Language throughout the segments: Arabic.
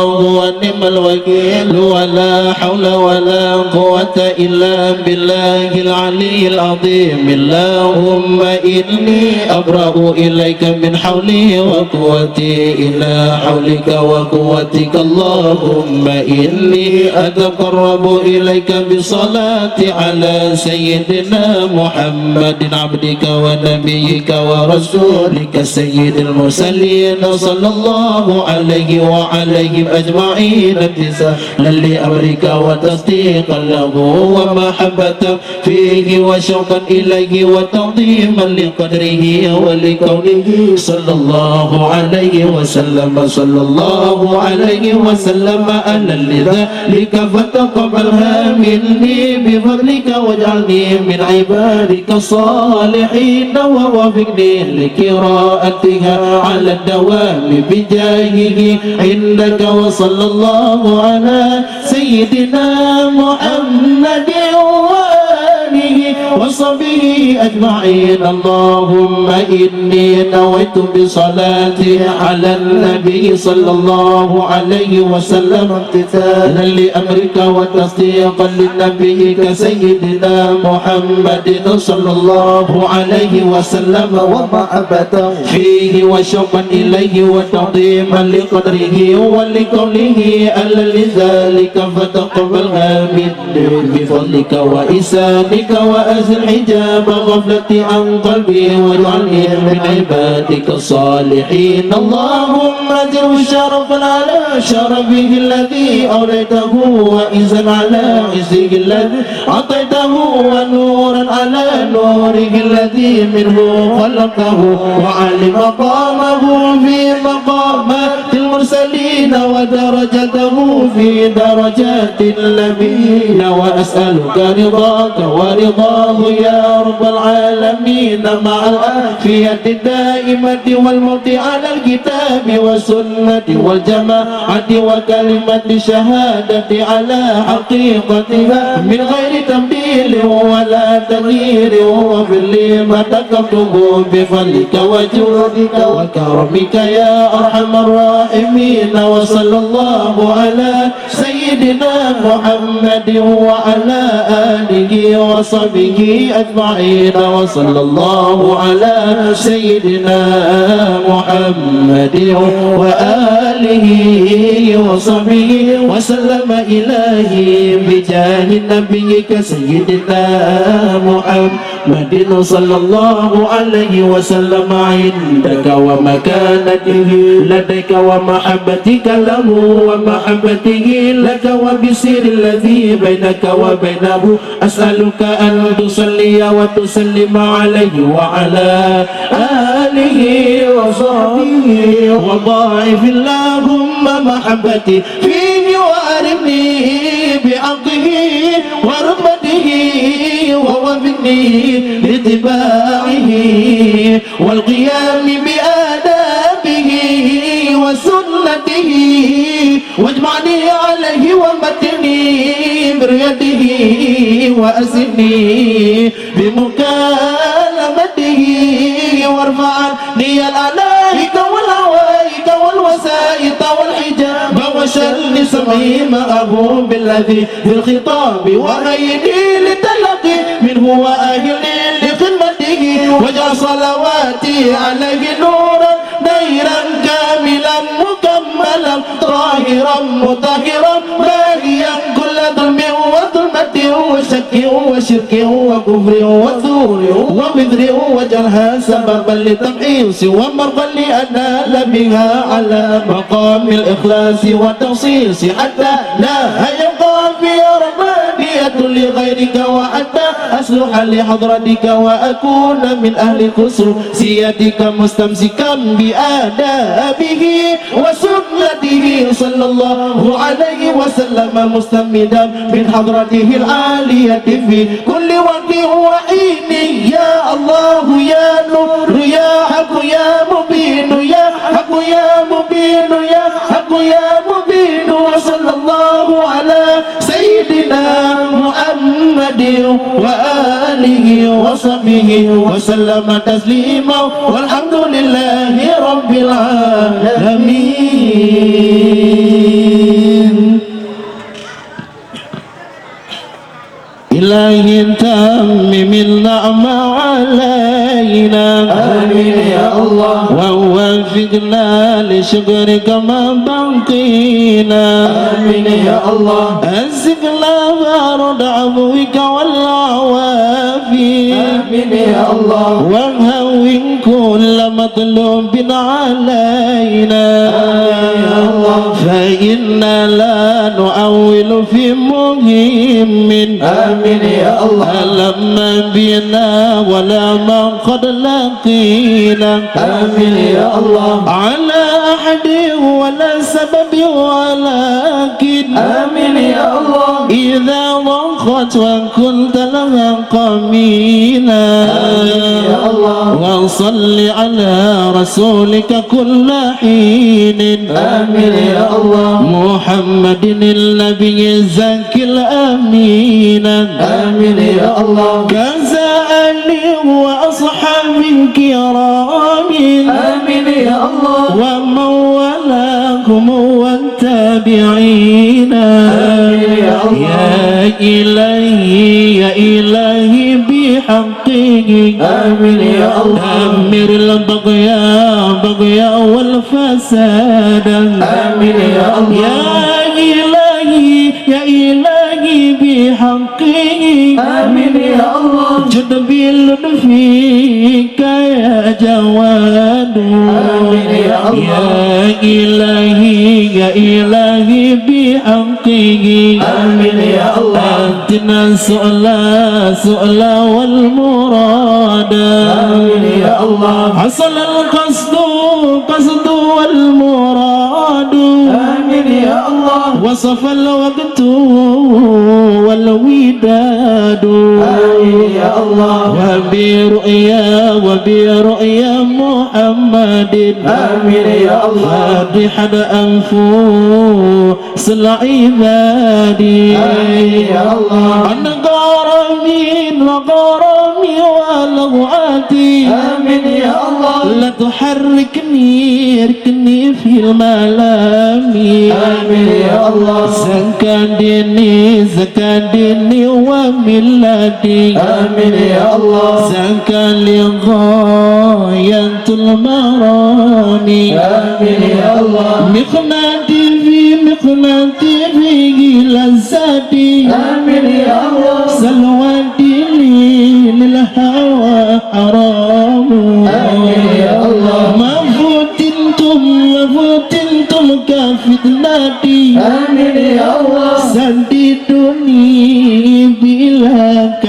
ونعم الوكيل ولا حول ولا قوة إلا بالله العلي العظيم اللهم إني أبرأ إليك من حولي وقوتي إلى حولك وقوتك اللهم إني أتقرب إليك بصلاة على سيدنا محمد عبدك ونبيك ورسولك سيد المرسلين صلى الله عليه وعليهم أجمعين امتثالا لأمرك وتصديقا له ومحبة فيه وشوقا إليه وتعظيما لقدره ولكونه صلى الله عليه وسلم صلى الله عليه وسلم أنا لذلك فتقبلها مني بفضلك واجعلني من عبادك الصالحين ووفقني لقراءتها على الدوام بجاهه عندك وصلى الله على سيدنا محمد وآله وصحبه أجمعين اللهم إني نويت بصلاتي على النبي صلى الله عليه وسلم امتثالا لأمرك وتصديقا لنبيك سيدنا محمد صلى الله عليه وسلم ومحبة فيه وشوقا إليه وتعظيما لقدره ولقوله ألا لذلك فتقبلها مني بفضلك وإحسانك وأزل حجاب غفلتي عن قلبي واجعلني من عبادك الصالحين اللهم اجعل شرفا على شرفه الذي أوليته وعزا على عزه الذي أعطيته ونورا على نوره الذي منه خلقه وعلي مقامه في مقامات المرسلين ودرجته في درجات النبيين وأسألك رضاك ورضاه يا رب العالمين مع العافية الدائمة والموت على الكتاب والسنة والجماعة وكلمة شهادة على حقيقتها من غير تبديل ولا تغيير واغفر لي ما تكتبه بفضلك وجودك وكرمك يا أرحم الراحمين وصلى الله على سيدنا محمد وعلى آله وصحبه أجمعين وصلى الله على سيدنا محمد وآله وصحبه وسلم إلهي بجاه نبيك سيدنا محمد صلى الله عليه وسلم عندك ومكانته لديك ومحبتك له ومحبته لك وبسر الذي بينك وبينه أسألك أن تصلي وتسلم عليه وعلى آله وصحبه وضاعف اللهم محبتي فيه وأرمني بحقه ورحمته ووفقني لاتباعه والقيام بآدابه وسنته واجمعني عليه ومتني بريده وأسني بمكالمته وارفع عني الألائك والهوائك والوسائط والحجاب وشل سمعي معه بالذي في الخطاب وهيني لتلقي منه وأهلي لخدمته واجعل صلواتي عليه نورا دائرا كاملا مكملا طاهرا مطهرا باقيا كل ظلم وظلمة وشك وشرك وكفر وثور وبذر واجعلها سببا لتمحيص ومرضا لأنال بها على مقام الإخلاص والتخصيص حتى لا يبقى في ربانية لغيرك وحتى أصلح لحضرتك وأكون من أهل خصوصيتك مستمسكا بآدابه وسنته صلى الله عليه وسلم مستمدا من حضرته العالية في كل وقت وحين يا الله يا نور يا حق يا مبين يا حق يا مبين يا حق يا مبين وصلى الله على سيدنا محمد وآله وصحبه وسلم تسليما والحمد لله رب العالمين. إلهي تمم النعمة علينا آمين يا الله ووفقنا لشكرك ما بقينا آمين يا الله أسقنا بارد عفوك والعوافي آمين يا الله وهون كل مطلوب علينا آمين يا الله فإنا لا نؤول في مهم آمين يا الله لما بنا ولا ما قد لقينا آمين يا الله على أحد ولا سبب ولكن آمين يا الله إذا ضاقت وكنت لها قمينا يا الله وصل على رسولك كل حين آمين يا الله محمد النبي الزكي الأمين آمين يا الله كزالي وأصحاب الكرام آمين يا الله ومن ولاهم والتابعين يا الله. يا إلهي بحقه آمين يا الله دمر البغيا والفساد آمين يا الله يا إلهي بحقه آمين يا الله جد بلطفك يا جواد آمين يا الله يا إلهي بحقه آمين يا الله أنتنا سؤال والمراد آمين يا الله حصل القصد والمراد آمين يا الله وصف الوقت والوداد آمين يا الله وبرؤيا محمد آمين يا الله فاتحا أنفس العباد آمين يا الله أنا غرامي ولغاتي آمين يا الله لا تحركني اركني في الملام آمين يا الله زكى ديني وملتي آمين يا الله زكى لغاية المرامي آمين يا الله مقناتي في لذاتي آمين يا الله سلواتي للهوى حرام آمين يا الله ما فتنتم كفتناتي آمين يا الله سددوني بلا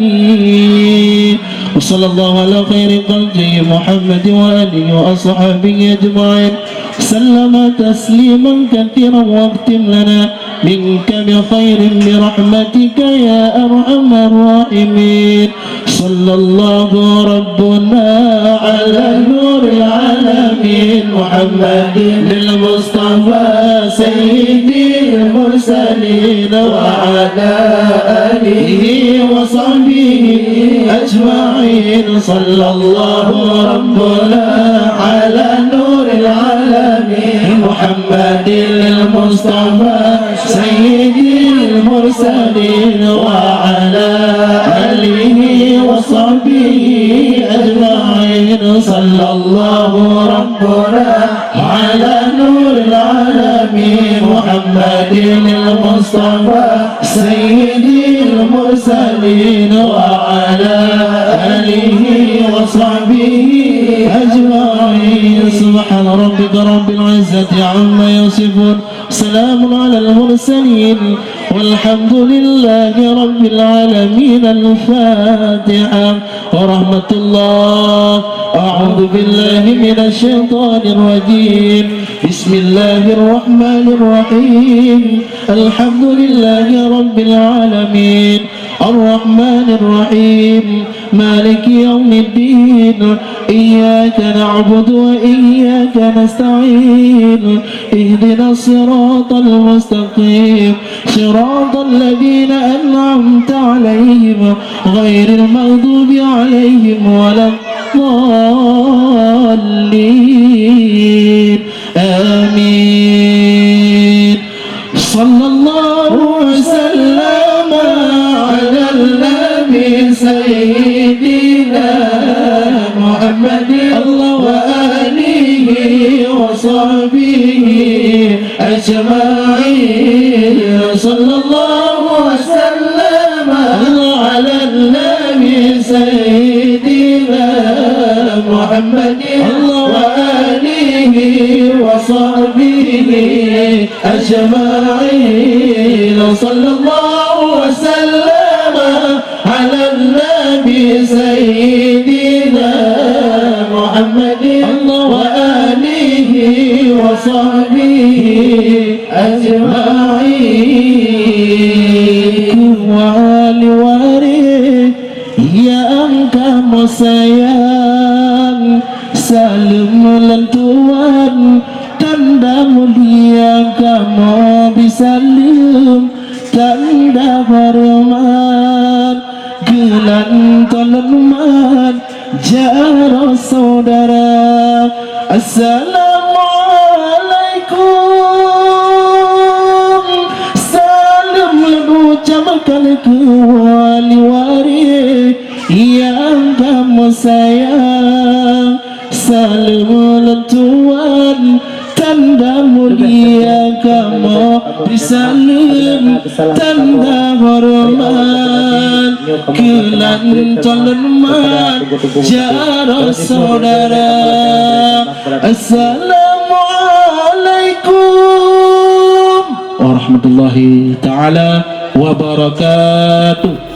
كلامي وصلى الله على خير خلقه محمد وآله وأصحابه أجمعين سلم تسليما كثيرا واختم لنا منك بخير برحمتك يا أرحم الراحمين صلى الله ربنا على نور العالمين محمد المصطفى سيد المرسلين وعلى آله وصحبه أجمعين صلى الله ربنا على نور العالمين محمد المصطفى سيد المرسلين وعلى آله وصحبه أجمعين صلى الله ربنا على نور العالمين محمد المصطفى سيد المرسلين وعلى آله وصحبه أجمعين سبحان ربك رب العزة عما يصفون سلام على المرسلين والحمد لله رب العالمين الفاتحة ورحمة الله أعوذ بالله من الشيطان الرجيم بسم الله الرحمن الرحيم الحمد لله رب العالمين الرحمن الرحيم مالك يوم الدين إياك نعبد وإياك نستعين اهدنا الصراط المستقيم صراط الذين أنعمت عليهم غير المغضوب عليهم ولا الضالين آمين صلى الله وسلم أجمعين صلى الله وسلم على النبي سيدنا محمد وآله وصحبه أجمعين صلى الله وسلم على النبي سيدنا محمد وآله وصحبه أجمعين وآل وارث ya engkau sayang salam lentuan tanda mulia kamu bisalim tanda hormat gelan tolonman jaro saudara assalamualaikum salam lebu ucapkan ke wali waris yang kamu sayang salam lentuan tanda mulia kamu bisalim tanda hormat gelan tolonman jaro saudara assalamualaikum warahmatullahi taala wabarakatuh.